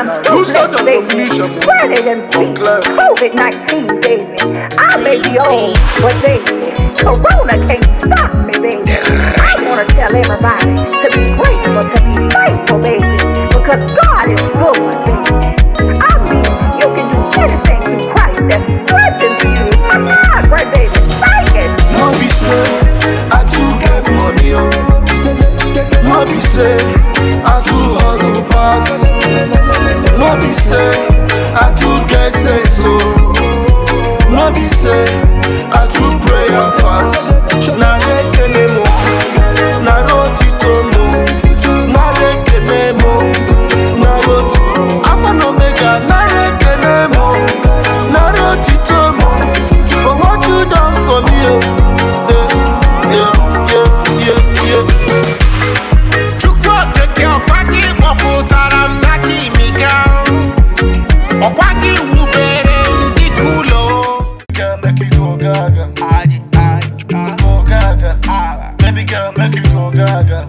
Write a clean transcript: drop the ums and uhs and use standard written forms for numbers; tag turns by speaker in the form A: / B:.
A: Who's got the definition?
B: Granted and free. COVID-19, baby. I may be old, but baby, Corona can't stop me, baby. I want to tell everybody to be grateful, to be thankful, baby, because God is good, baby. I mean, you can do anything through Christ that strengthens you. Right, baby, thank it.
A: No be say, I too get money, oh. No be say, I too hustle pass. No be say, I too get sense, oh. No be say, I too pray and fast. Na reke nemo, na roti tomo, na reke nemo, na roti. Alpha and Omega, na reke nemo, na roti tomo. For what you done for me, oh. Baby girl, make you go gaga.